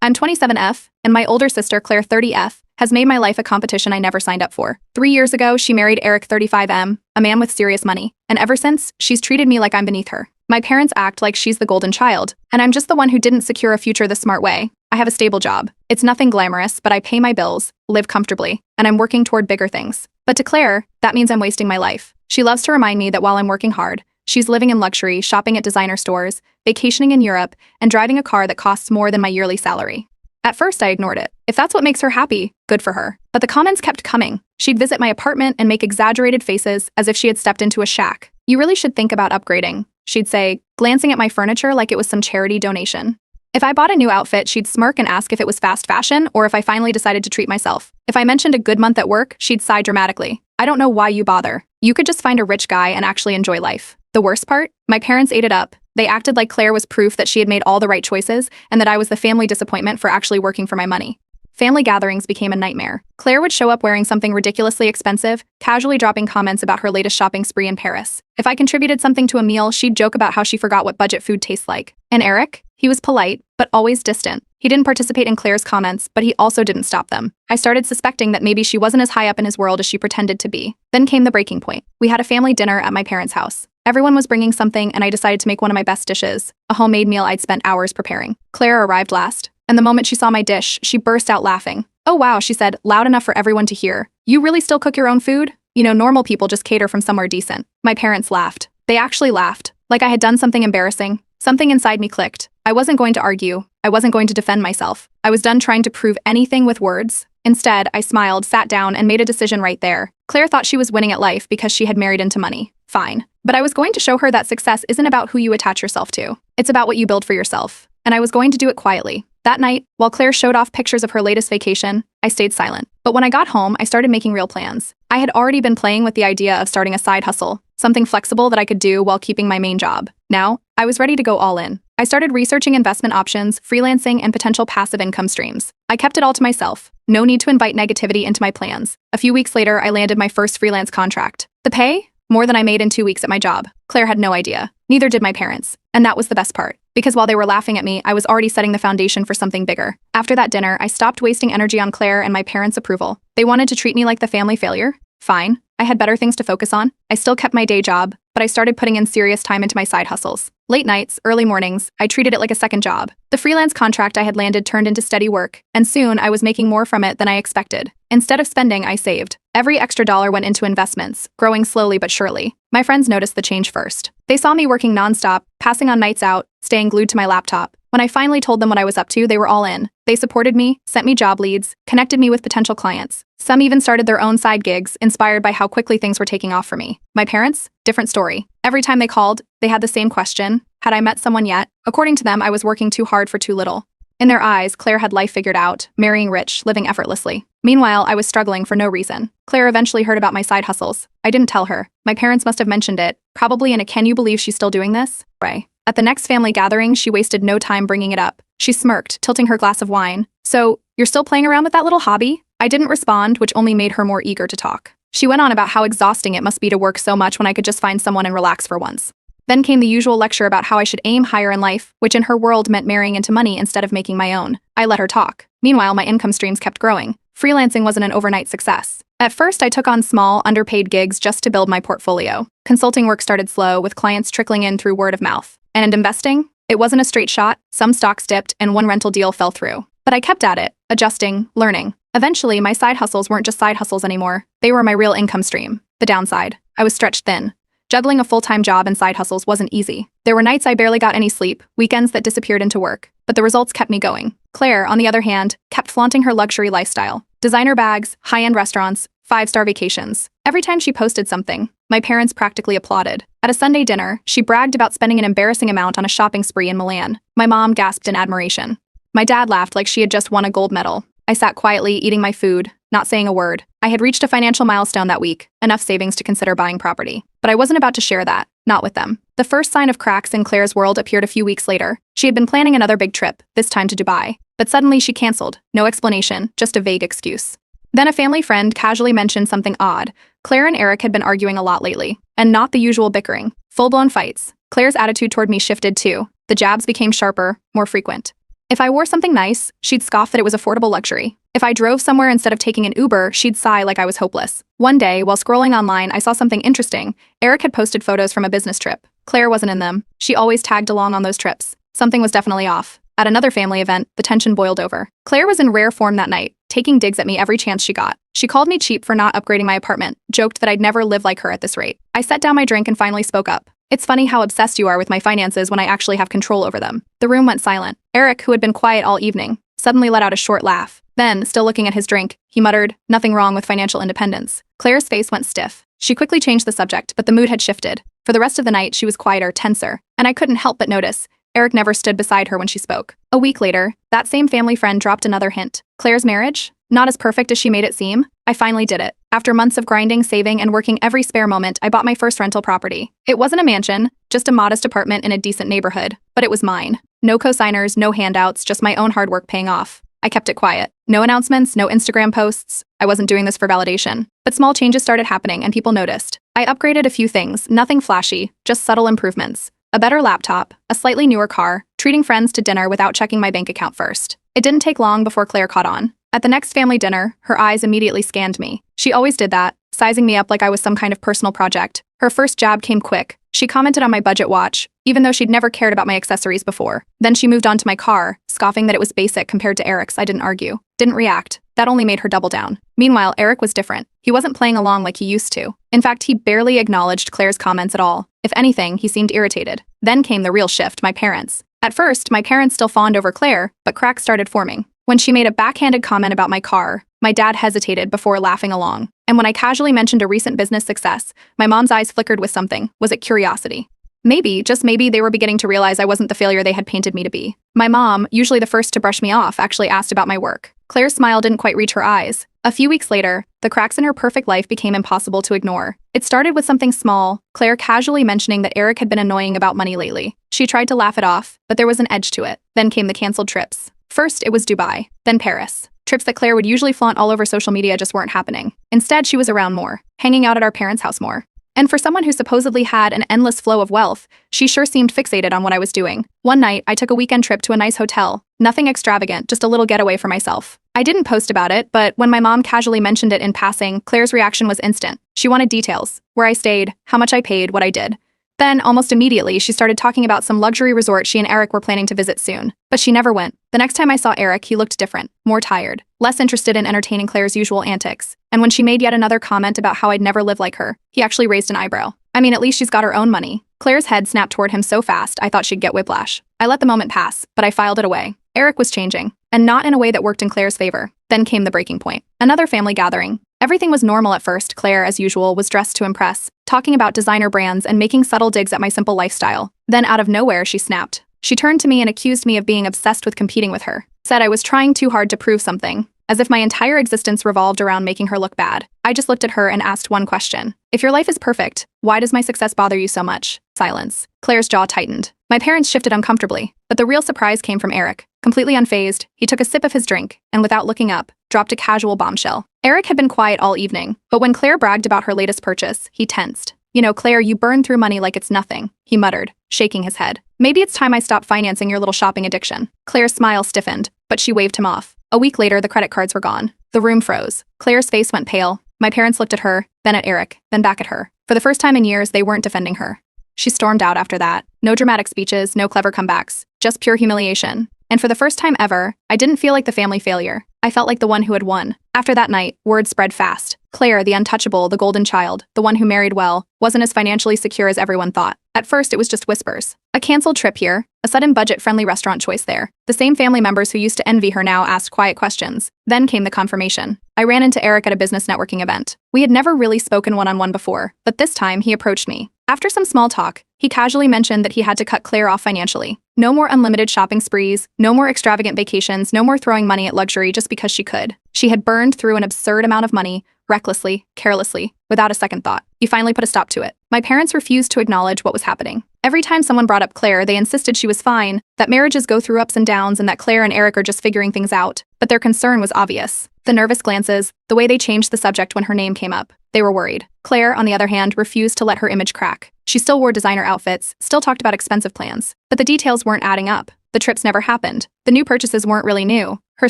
I'm 27F, and my older sister, Claire 30F, has made my life a competition I never signed up for. 3 years ago, she married Eric 35M, a man with serious money, and ever since, she's treated me like I'm beneath her. My parents act like she's the golden child, and I'm just the one who didn't secure a future the smart way. I have a stable job. It's nothing glamorous, but I pay my bills, live comfortably, and I'm working toward bigger things. But to Claire, that means I'm wasting my life. She loves to remind me that while I'm working hard, she's living in luxury, shopping at designer stores, vacationing in Europe, and driving a car that costs more than my yearly salary. At first, I ignored it. If that's what makes her happy, good for her. But the comments kept coming. She'd visit my apartment and make exaggerated faces as if she had stepped into a shack. "You really should think about upgrading," she'd say, glancing at my furniture like it was some charity donation. If I bought a new outfit, she'd smirk and ask if it was fast fashion or if I finally decided to treat myself. If I mentioned a good month at work, she'd sigh dramatically. "I don't know why you bother. You could just find a rich guy and actually enjoy life." The worst part? My parents ate it up. They acted like Claire was proof that she had made all the right choices and that I was the family disappointment for actually working for my money. Family gatherings became a nightmare. Claire would show up wearing something ridiculously expensive, casually dropping comments about her latest shopping spree in Paris. If I contributed something to a meal, she'd joke about how she forgot what budget food tastes like. And Eric? He was polite, but always distant. He didn't participate in Claire's comments, but he also didn't stop them. I started suspecting that maybe she wasn't as high up in his world as she pretended to be. Then came the breaking point. We had a family dinner at my parents' house. Everyone was bringing something, and I decided to make one of my best dishes, a homemade meal I'd spent hours preparing. Claire arrived last, and the moment she saw my dish, she burst out laughing. "Oh wow," she said, loud enough for everyone to hear. "You really still cook your own food? You know, normal people just cater from somewhere decent." My parents laughed. They actually laughed, like I had done something embarrassing. Something inside me clicked. I wasn't going to argue. I wasn't going to defend myself. I was done trying to prove anything with words. Instead, I smiled, sat down, and made a decision right there. Claire thought she was winning at life because she had married into money. Fine. But I was going to show her that success isn't about who you attach yourself to. It's about what you build for yourself. And I was going to do it quietly. That night, while Claire showed off pictures of her latest vacation, I stayed silent. But when I got home, I started making real plans. I had already been playing with the idea of starting a side hustle, something flexible that I could do while keeping my main job. Now, I was ready to go all in. I started researching investment options, freelancing, and potential passive income streams. I kept it all to myself. No need to invite negativity into my plans. A few weeks later, I landed my first freelance contract. The pay? More than I made in 2 weeks at my job. Claire had no idea. Neither did my parents. And that was the best part. Because while they were laughing at me, I was already setting the foundation for something bigger. After that dinner, I stopped wasting energy on Claire and my parents' approval. They wanted to treat me like the family failure? Fine. I had better things to focus on. I still kept my day job, but I started putting in serious time into my side hustles. Late nights, early mornings, I treated it like a second job. The freelance contract I had landed turned into steady work, and soon I was making more from it than I expected. Instead of spending, I saved. Every extra dollar went into investments, growing slowly but surely. My friends noticed the change first. They saw me working nonstop, passing on nights out, staying glued to my laptop. When I finally told them what I was up to, they were all in. They supported me, sent me job leads, connected me with potential clients. Some even started their own side gigs, inspired by how quickly things were taking off for me. My parents? Different story. Every time they called, they had the same question. Had I met someone yet? According to them, I was working too hard for too little. In their eyes, Claire had life figured out, marrying rich, living effortlessly. Meanwhile, I was struggling for no reason. Claire eventually heard about my side hustles. I didn't tell her. My parents must have mentioned it, probably in a "can you believe she's still doing this?" way. At the next family gathering, she wasted no time bringing it up. She smirked, tilting her glass of wine. "So, you're still playing around with that little hobby?" I didn't respond, which only made her more eager to talk. She went on about how exhausting it must be to work so much when I could just find someone and relax for once. Then came the usual lecture about how I should aim higher in life, which in her world meant marrying into money instead of making my own. I let her talk. Meanwhile, my income streams kept growing. Freelancing wasn't an overnight success. At first, I took on small, underpaid gigs just to build my portfolio. Consulting work started slow, with clients trickling in through word of mouth. And investing? It wasn't a straight shot. Some stocks dipped, and one rental deal fell through. But I kept at it, adjusting, learning. Eventually, my side hustles weren't just side hustles anymore. They were my real income stream. The downside: I was stretched thin. Juggling a full-time job and side hustles wasn't easy. There were nights I barely got any sleep, weekends that disappeared into work. But the results kept me going. Claire, on the other hand, kept flaunting her luxury lifestyle. Designer bags, high-end restaurants, 5-star vacations. Every time she posted something, my parents practically applauded. At a Sunday dinner, she bragged about spending an embarrassing amount on a shopping spree in Milan. My mom gasped in admiration. My dad laughed like she had just won a gold medal. I sat quietly, eating my food, not saying a word. I had reached a financial milestone that week, enough savings to consider buying property. But I wasn't about to share that, not with them. The first sign of cracks in Claire's world appeared a few weeks later. She had been planning another big trip, this time to Dubai. But suddenly she canceled. No explanation, just a vague excuse. Then a family friend casually mentioned something odd. Claire and Eric had been arguing a lot lately, and not the usual bickering. Full-blown fights. Claire's attitude toward me shifted too. The jabs became sharper, more frequent. If I wore something nice, she'd scoff that it was affordable luxury. If I drove somewhere instead of taking an Uber, she'd sigh like I was hopeless. One day, while scrolling online, I saw something interesting. Eric had posted photos from a business trip. Claire wasn't in them. She always tagged along on those trips. Something was definitely off. At another family event, the tension boiled over. Claire was in rare form that night, taking digs at me every chance she got. She called me cheap for not upgrading my apartment, joked that I'd never live like her at this rate. I set down my drink and finally spoke up. It's funny how obsessed you are with my finances when I actually have control over them. The room went silent. Eric, who had been quiet all evening, suddenly let out a short laugh. Then, still looking at his drink, he muttered, "Nothing wrong with financial independence." Claire's face went stiff. She quickly changed the subject, but the mood had shifted. For the rest of the night, she was quieter, tenser, and I couldn't help but notice. Eric never stood beside her when she spoke. A week later, that same family friend dropped another hint. Claire's marriage? Not as perfect as she made it seem? I finally did it. After months of grinding, saving, and working every spare moment, I bought my first rental property. It wasn't a mansion, just a modest apartment in a decent neighborhood, but it was mine. No co-signers, no handouts, just my own hard work paying off. I kept it quiet. No announcements, no Instagram posts. I wasn't doing this for validation. But small changes started happening and people noticed. I upgraded a few things, nothing flashy, just subtle improvements. A better laptop, a slightly newer car, treating friends to dinner without checking my bank account first. It didn't take long before Claire caught on. At the next family dinner, her eyes immediately scanned me. She always did that, sizing me up like I was some kind of personal project. Her first jab came quick. She commented on my budget watch, even though she'd never cared about my accessories before. Then she moved on to my car, scoffing that it was basic compared to Eric's. I didn't argue. Didn't react. That only made her double down. Meanwhile, Eric was different. He wasn't playing along like he used to. In fact, he barely acknowledged Claire's comments at all. If anything, he seemed irritated. Then came the real shift, my parents. At first, my parents still fawned over Claire, but cracks started forming. When she made a backhanded comment about my car, my dad hesitated before laughing along. And when I casually mentioned a recent business success, my mom's eyes flickered with something. Was it curiosity? Maybe, just maybe, they were beginning to realize I wasn't the failure they had painted me to be. My mom, usually the first to brush me off, actually asked about my work. Claire's smile didn't quite reach her eyes. A few weeks later, the cracks in her perfect life became impossible to ignore. It started with something small, Claire casually mentioning that Eric had been annoying about money lately. She tried to laugh it off, but there was an edge to it. Then came the canceled trips. First, it was Dubai, then Paris. Trips that Claire would usually flaunt all over social media just weren't happening. Instead, she was around more, hanging out at our parents' house more. And for someone who supposedly had an endless flow of wealth, she sure seemed fixated on what I was doing. One night, I took a weekend trip to a nice hotel. Nothing extravagant, just a little getaway for myself. I didn't post about it, but when my mom casually mentioned it in passing, Claire's reaction was instant. She wanted details. Where I stayed, how much I paid, what I did. Then, almost immediately, she started talking about some luxury resort she and Eric were planning to visit soon. But she never went. The next time I saw Eric, he looked different, more tired, less interested in entertaining Claire's usual antics. And when she made yet another comment about how I'd never live like her, he actually raised an eyebrow. I mean, at least she's got her own money. Claire's head snapped toward him so fast, I thought she'd get whiplash. I let the moment pass, but I filed it away. Eric was changing, and not in a way that worked in Claire's favor. Then came the breaking point. Another family gathering. Everything was normal at first. Claire, as usual, was dressed to impress, talking about designer brands and making subtle digs at my simple lifestyle. Then out of nowhere, she snapped. She turned to me and accused me of being obsessed with competing with her. Said I was trying too hard to prove something, as if my entire existence revolved around making her look bad. I just looked at her and asked one question. If your life is perfect, why does my success bother you so much? Silence. Claire's jaw tightened. My parents shifted uncomfortably, but the real surprise came from Eric. Completely unfazed, he took a sip of his drink, and without looking up, dropped a casual bombshell. Eric had been quiet all evening, but when Claire bragged about her latest purchase, he tensed. You know, Claire, you burn through money like it's nothing, he muttered, shaking his head. Maybe it's time I stop financing your little shopping addiction. Claire's smile stiffened, but she waved him off. A week later, the credit cards were gone. The room froze. Claire's face went pale. My parents looked at her, then at Eric, then back at her. For the first time in years, they weren't defending her. She stormed out after that. No dramatic speeches, no clever comebacks, just pure humiliation. And for the first time ever, I didn't feel like the family failure. I felt like the one who had won. After that night, word spread fast. Claire, the untouchable, the golden child, the one who married well, wasn't as financially secure as everyone thought. At first, it was just whispers. A canceled trip here, a sudden budget-friendly restaurant choice there. The same family members who used to envy her now asked quiet questions. Then came the confirmation. I ran into Eric at a business networking event. We had never really spoken one-on-one before, but this time he approached me. After some small talk, he casually mentioned that he had to cut Claire off financially. No more unlimited shopping sprees, no more extravagant vacations, no more throwing money at luxury just because she could. She had burned through an absurd amount of money, recklessly, carelessly, without a second thought. He finally put a stop to it. My parents refused to acknowledge what was happening. Every time someone brought up Claire, they insisted she was fine, that marriages go through ups and downs, and that Claire and Eric are just figuring things out. But their concern was obvious. The nervous glances, the way they changed the subject when her name came up. They were worried. Claire, on the other hand, refused to let her image crack. She still wore designer outfits, still talked about expensive plans, but the details weren't adding up. The trips never happened. The new purchases weren't really new. Her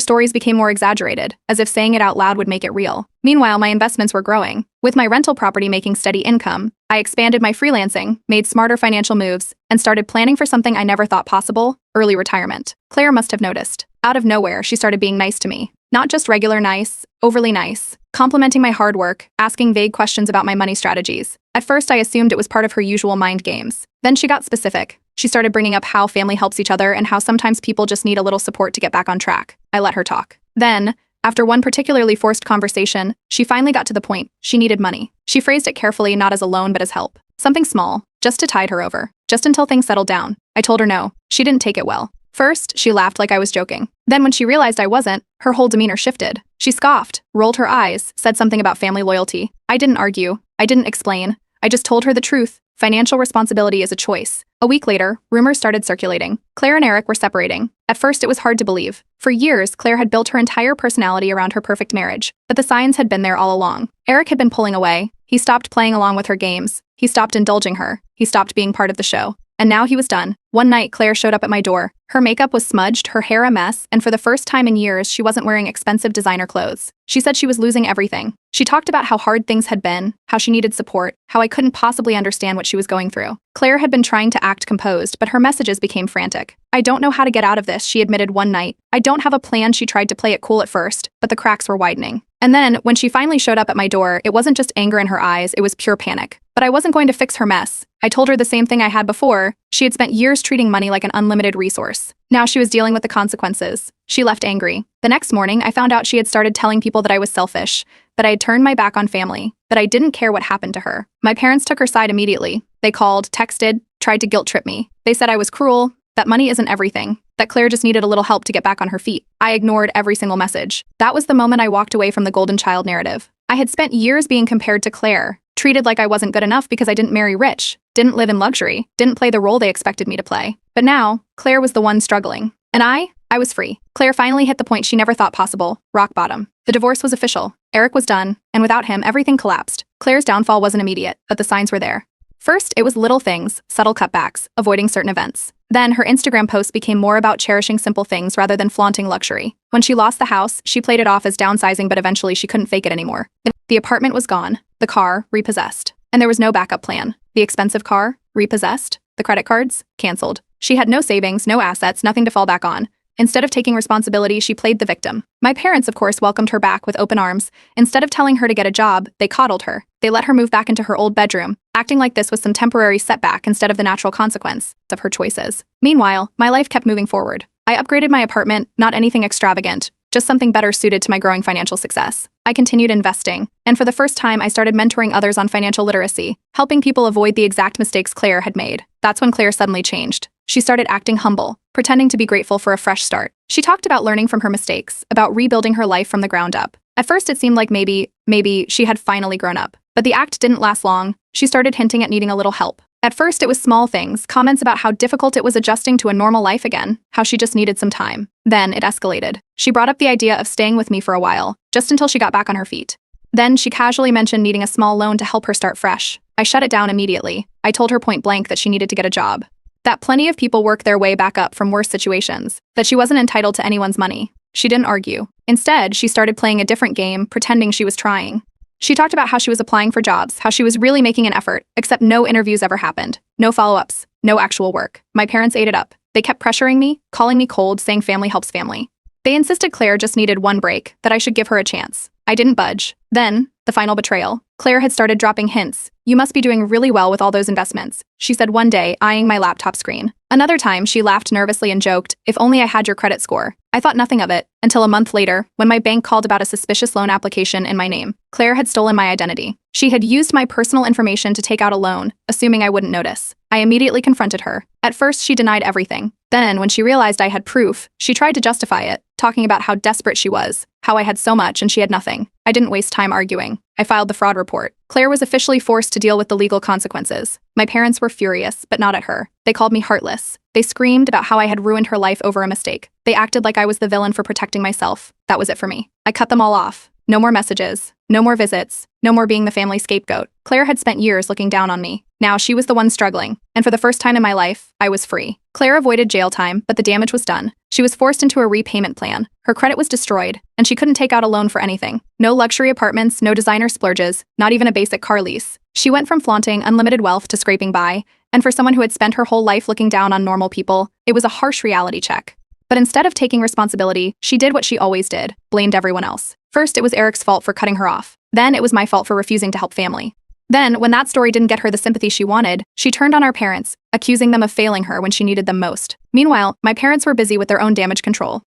stories became more exaggerated, as if saying it out loud would make it real. Meanwhile, my investments were growing. With my rental property making steady income, I expanded my freelancing, made smarter financial moves, and started planning for something I never thought possible: early retirement. Claire must have noticed. Out of nowhere, she started being nice to me. Not just regular nice, overly nice, complimenting my hard work, asking vague questions about my money strategies. At first, I assumed it was part of her usual mind games. Then she got specific. She started bringing up how family helps each other and how sometimes people just need a little support to get back on track. I let her talk. Then, after one particularly forced conversation, she finally got to the point. She needed money. She phrased it carefully, not as a loan but as help. Something small, just to tide her over, just until things settled down. I told her no. She didn't take it well. First, she laughed like I was joking. Then when she realized I wasn't, her whole demeanor shifted. She scoffed, rolled her eyes, said something about family loyalty. I didn't argue. I didn't explain. I just told her the truth. Financial responsibility is a choice. A week later, rumors started circulating. Claire and Eric were separating. At first, it was hard to believe. For years, Claire had built her entire personality around her perfect marriage, but the signs had been there all along. Eric had been pulling away. He stopped playing along with her games. He stopped indulging her. He stopped being part of the show. And now he was done. One night, Claire showed up at my door. Her makeup was smudged, her hair a mess, and for the first time in years, she wasn't wearing expensive designer clothes. She said she was losing everything. She talked about how hard things had been, how she needed support, how I couldn't possibly understand what she was going through. Claire had been trying to act composed, but her messages became frantic. I don't know how to get out of this, she admitted one night. I don't have a plan. She tried to play it cool at first, but the cracks were widening. And then, when she finally showed up at my door, it wasn't just anger in her eyes, it was pure panic. But I wasn't going to fix her mess. I told her the same thing I had before. She had spent years treating money like an unlimited resource. Now she was dealing with the consequences. She left angry. The next morning, I found out she had started telling people that I was selfish, that I had turned my back on family, that I didn't care what happened to her. My parents took her side immediately. They called, texted, tried to guilt trip me. They said I was cruel, that money isn't everything, that Claire just needed a little help to get back on her feet. I ignored every single message. That was the moment I walked away from the golden child narrative. I had spent years being compared to Claire, treated like I wasn't good enough because I didn't marry rich, didn't live in luxury, didn't play the role they expected me to play. But now, Claire was the one struggling. And I was free. Claire finally hit the point she never thought possible: rock bottom. The divorce was official. Eric was done, and without him, everything collapsed. Claire's downfall wasn't immediate, but the signs were there. First, it was little things, subtle cutbacks, avoiding certain events. Then, her Instagram posts became more about cherishing simple things rather than flaunting luxury. When she lost the house, she played it off as downsizing, but eventually she couldn't fake it anymore. The apartment was gone, the car repossessed, and there was no backup plan. The expensive car repossessed, the credit cards canceled. She had no savings, no assets, nothing to fall back on. Instead of taking responsibility, she played the victim. My parents, of course, welcomed her back with open arms. Instead of telling her to get a job, they coddled her. They let her move back into her old bedroom, acting like this was some temporary setback instead of the natural consequence of her choices. Meanwhile, my life kept moving forward. I upgraded my apartment, not anything extravagant, just something better suited to my growing financial success. I continued investing, and for the first time, I started mentoring others on financial literacy, helping people avoid the exact mistakes Claire had made. That's when Claire suddenly changed. She started acting humble, pretending to be grateful for a fresh start. She talked about learning from her mistakes, about rebuilding her life from the ground up. At first, it seemed like maybe she had finally grown up. But the act didn't last long. She started hinting at needing a little help. At first, it was small things, comments about how difficult it was adjusting to a normal life again, how she just needed some time. Then it escalated. She brought up the idea of staying with me for a while, just until she got back on her feet. Then she casually mentioned needing a small loan to help her start fresh. I shut it down immediately. I told her point blank that she needed to get a job, that plenty of people work their way back up from worse situations, that she wasn't entitled to anyone's money. She didn't argue. Instead, she started playing a different game, pretending she was trying. She talked about how she was applying for jobs, how she was really making an effort, except no interviews ever happened. No follow-ups, no actual work. My parents ate it up. They kept pressuring me, calling me cold, saying family helps family. They insisted Claire just needed one break, that I should give her a chance. I didn't budge. Then, the final betrayal. Claire had started dropping hints. You must be doing really well with all those investments, she said one day, eyeing my laptop screen. Another time, she laughed nervously and joked, if only I had your credit score. I thought nothing of it, until a month later, when my bank called about a suspicious loan application in my name. Claire had stolen my identity. She had used my personal information to take out a loan, assuming I wouldn't notice. I immediately confronted her. At first, she denied everything. Then, when she realized I had proof, she tried to justify it, talking about how desperate she was, how I had so much and she had nothing. I didn't waste time arguing. I filed the fraud report. Claire was officially forced to deal with the legal consequences. My parents were furious, but not at her. They called me heartless. They screamed about how I had ruined her life over a mistake. They acted like I was the villain for protecting myself. That was it for me. I cut them all off. No more messages. No more visits. No more being the family scapegoat. Claire had spent years looking down on me. Now she was the one struggling, and for the first time in my life, I was free. Claire avoided jail time, but the damage was done. She was forced into a repayment plan. Her credit was destroyed, and she couldn't take out a loan for anything. No luxury apartments, no designer splurges, not even a basic car lease. She went from flaunting unlimited wealth to scraping by, and for someone who had spent her whole life looking down on normal people, it was a harsh reality check. But instead of taking responsibility, she did what she always did, blamed everyone else. First, it was Eric's fault for cutting her off. Then it was my fault for refusing to help family. Then, when that story didn't get her the sympathy she wanted, she turned on our parents, accusing them of failing her when she needed them most. Meanwhile, my parents were busy with their own damage control.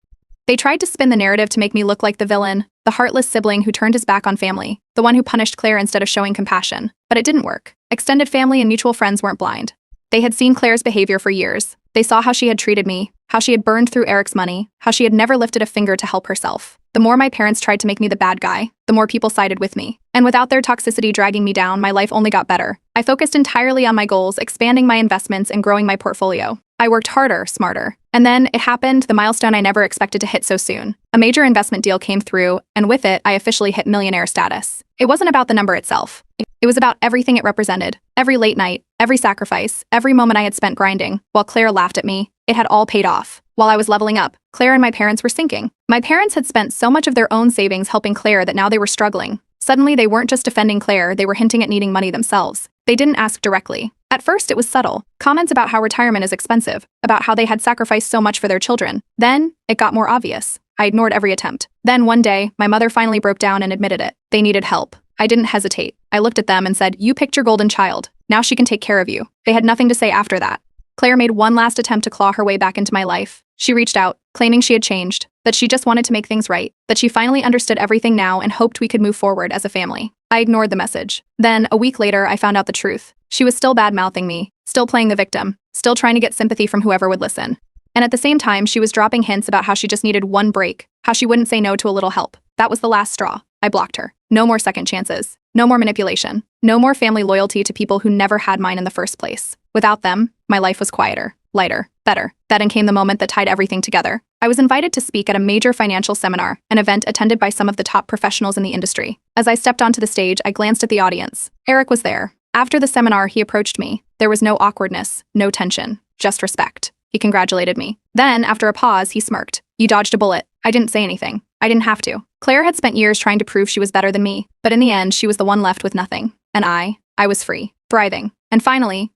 They tried to spin the narrative to make me look like the villain, the heartless sibling who turned his back on family, the one who punished Claire instead of showing compassion. But it didn't work. Extended family and mutual friends weren't blind. They had seen Claire's behavior for years. They saw how she had treated me, how she had burned through Eric's money, how she had never lifted a finger to help herself. The more my parents tried to make me the bad guy, the more people sided with me. And without their toxicity dragging me down, my life only got better. I focused entirely on my goals, expanding my investments and growing my portfolio. I worked harder, smarter. And then it happened, the milestone I never expected to hit so soon. A major investment deal came through, and with it, I officially hit millionaire status. It wasn't about the number itself. It was about everything it represented. Every late night, every sacrifice, every moment I had spent grinding, while Claire laughed at me. It had all paid off. While I was leveling up, Claire and my parents were sinking. My parents had spent so much of their own savings helping Claire that now they were struggling. Suddenly, they weren't just defending Claire, they were hinting at needing money themselves. They didn't ask directly. At first, it was subtle. Comments about how retirement is expensive, about how they had sacrificed so much for their children. Then, it got more obvious. I ignored every attempt. Then, one day, my mother finally broke down and admitted it. They needed help. I didn't hesitate. I looked at them and said, "You picked your golden child. Now she can take care of you." They had nothing to say after that. Claire made one last attempt to claw her way back into my life. She reached out, claiming she had changed, that she just wanted to make things right, that she finally understood everything now and hoped we could move forward as a family. I ignored the message. Then, a week later, I found out the truth. She was still bad-mouthing me, still playing the victim, still trying to get sympathy from whoever would listen. And at the same time, she was dropping hints about how she just needed one break, how she wouldn't say no to a little help. That was the last straw. I blocked her. No more second chances. No more manipulation. No more family loyalty to people who never had mine in the first place. Without them, my life was quieter, lighter, better. Then came the moment that tied everything together. I was invited to speak at a major financial seminar, an event attended by some of the top professionals in the industry. As I stepped onto the stage, I glanced at the audience. Eric was there. After the seminar, he approached me. There was no awkwardness, no tension, just respect. He congratulated me. Then, after a pause, he smirked. "You dodged a bullet." I didn't say anything. I didn't have to. Claire had spent years trying to prove she was better than me, but in the end, she was the one left with nothing. And I was free, thriving. And finally,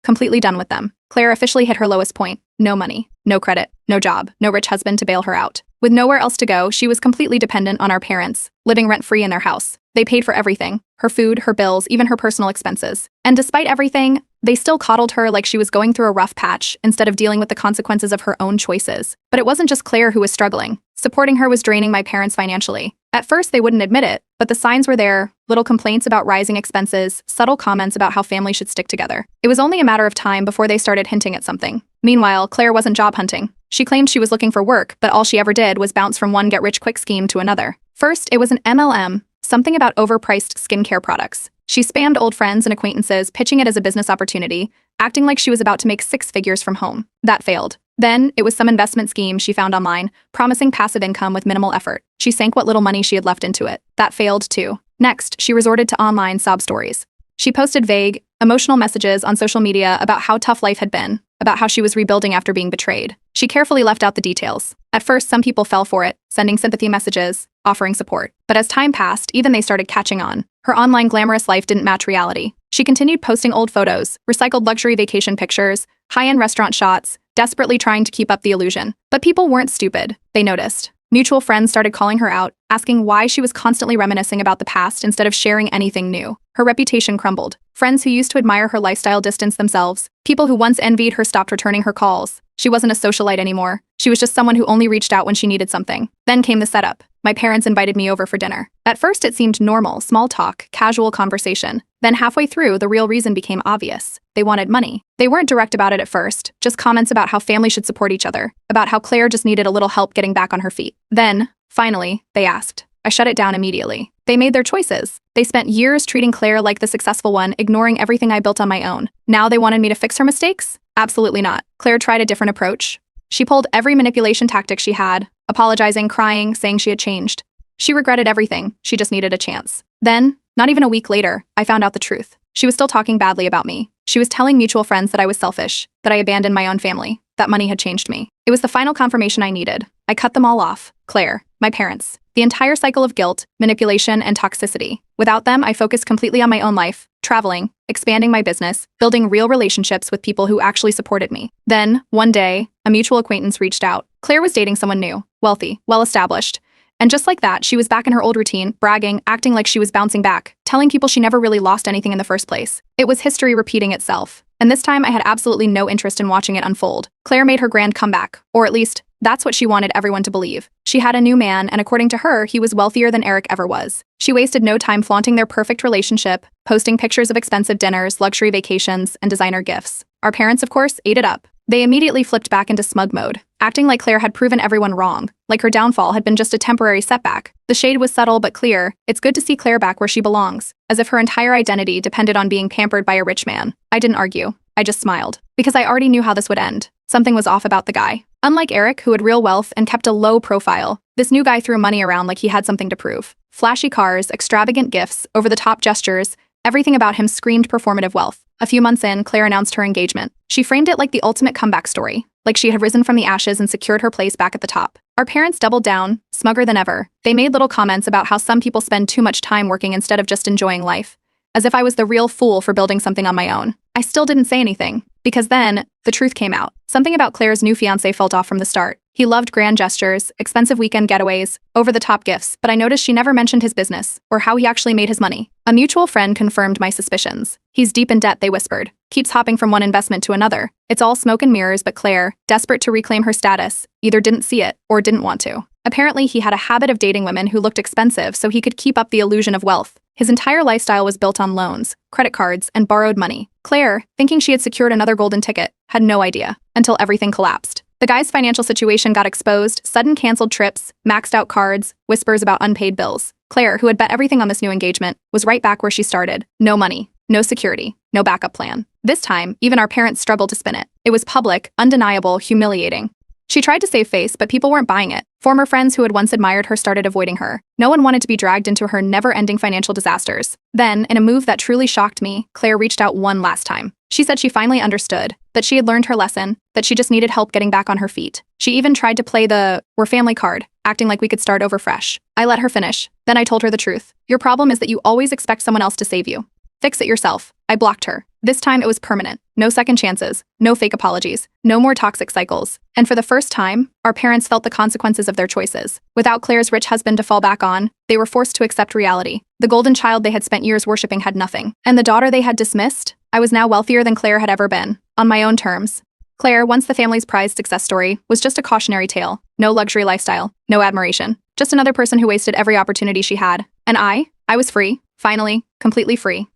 completely done with them. Claire officially hit her lowest point. No money, no credit, no job, no rich husband to bail her out. With nowhere else to go, she was completely dependent on our parents, living rent-free in their house. They paid for everything, her food, her bills, even her personal expenses. And despite everything, they still coddled her like she was going through a rough patch instead of dealing with the consequences of her own choices. But it wasn't just Claire who was struggling. Supporting her was draining my parents financially. At first, they wouldn't admit it, but the signs were there. Little complaints about rising expenses, subtle comments about how families should stick together. It was only a matter of time before they started hinting at something. Meanwhile, Claire wasn't job hunting. She claimed she was looking for work, but all she ever did was bounce from one get-rich-quick scheme to another. First, it was an MLM, something about overpriced skincare products. She spammed old friends and acquaintances, pitching it as a business opportunity, acting like she was about to make 6 figures from home. That failed. Then, it was some investment scheme she found online, promising passive income with minimal effort. She sank what little money she had left into it. That failed, too. Next, she resorted to online sob stories. She posted vague, emotional messages on social media about how tough life had been, about how she was rebuilding after being betrayed. She carefully left out the details. At first, some people fell for it, sending sympathy messages, offering support. But as time passed, even they started catching on. Her online glamorous life didn't match reality. She continued posting old photos, recycled luxury vacation pictures, high-end restaurant shots, desperately trying to keep up the illusion. But people weren't stupid. They noticed. Mutual friends started calling her out, asking why she was constantly reminiscing about the past instead of sharing anything new. Her reputation crumbled. Friends who used to admire her lifestyle distanced themselves. People who once envied her stopped returning her calls. She wasn't a socialite anymore. She was just someone who only reached out when she needed something. Then came the setup. My parents invited me over for dinner. At first, it seemed normal, small talk, casual conversation. Then halfway through, the real reason became obvious. They wanted money. They weren't direct about it at first, just comments about how families should support each other, about how Claire just needed a little help getting back on her feet. Then, finally, they asked. I shut it down immediately. They made their choices. They spent years treating Claire like the successful one, ignoring everything I built on my own. Now they wanted me to fix her mistakes? Absolutely not. Claire tried a different approach. She pulled every manipulation tactic she had, apologizing, crying, saying she had changed. She regretted everything. She just needed a chance. Then, Not even a week later, I found out the truth. She was still talking badly about me. She was telling mutual friends that I was selfish, that I abandoned my own family, that money had changed me. It was the final confirmation I needed. I cut them all off. Claire, my parents. The entire cycle of guilt, manipulation, and toxicity. Without them, I focused completely on my own life, traveling, expanding my business, building real relationships with people who actually supported me. Then, one day, a mutual acquaintance reached out. Claire was dating someone new, wealthy, well-established. And just like that, she was back in her old routine, bragging, acting like she was bouncing back, telling people she never really lost anything in the first place. It was history repeating itself. And this time, I had absolutely no interest in watching it unfold. Claire made her grand comeback, or at least, that's what she wanted everyone to believe. She had a new man, and according to her, he was wealthier than Eric ever was. She wasted no time flaunting their perfect relationship, posting pictures of expensive dinners, luxury vacations, and designer gifts. Our parents, of course, ate it up. They immediately flipped back into smug mode, acting like Claire had proven everyone wrong, like her downfall had been just a temporary setback. The shade was subtle but clear. It's good to see Claire back where she belongs, as if her entire identity depended on being pampered by a rich man. I didn't argue. I just smiled, because I already knew how this would end. Something was off about the guy. Unlike Eric, who had real wealth and kept a low profile, this new guy threw money around like he had something to prove. Flashy cars, extravagant gifts, over-the-top gestures, everything about him screamed performative wealth. A few months in, Claire announced her engagement. She framed it like the ultimate comeback story, like she had risen from the ashes and secured her place back at the top. Our parents doubled down, smugger than ever. They made little comments about how some people spend too much time working instead of just enjoying life, as if I was the real fool for building something on my own. I still didn't say anything, because then, the truth came out. Something about Claire's new fiancé felt off from the start. He loved grand gestures, expensive weekend getaways, over-the-top gifts, but I noticed she never mentioned his business, or how he actually made his money. A mutual friend confirmed my suspicions. He's deep in debt, they whispered. Keeps hopping from one investment to another. It's all smoke and mirrors, but Claire, desperate to reclaim her status, either didn't see it, or didn't want to. Apparently, he had a habit of dating women who looked expensive so he could keep up the illusion of wealth. His entire lifestyle was built on loans, credit cards, and borrowed money. Claire, thinking she had secured another golden ticket, had no idea, until everything collapsed. The guy's financial situation got exposed, sudden canceled trips, maxed out cards, whispers about unpaid bills. Claire, who had bet everything on this new engagement, was right back where she started. No money, no security, no backup plan. This time, even our parents struggled to spin it. It was public, undeniable, humiliating. She tried to save face, but people weren't buying it. Former friends who had once admired her started avoiding her. No one wanted to be dragged into her never-ending financial disasters. Then, in a move that truly shocked me, Claire reached out one last time. She said she finally understood, that she had learned her lesson, that she just needed help getting back on her feet. She even tried to play the "we're family" card, acting like we could start over fresh. I let her finish. Then I told her the truth. Your problem is that you always expect someone else to save you. Fix it yourself. I blocked her. This time it was permanent. No second chances, no fake apologies, no more toxic cycles. And for the first time, our parents felt the consequences of their choices. Without Claire's rich husband to fall back on, they were forced to accept reality. The golden child they had spent years worshipping had nothing. And the daughter they had dismissed? I was now wealthier than Claire had ever been. On my own terms. Claire, once the family's prized success story, was just a cautionary tale. No luxury lifestyle, no admiration. Just another person who wasted every opportunity she had. And I was free. Finally, completely free.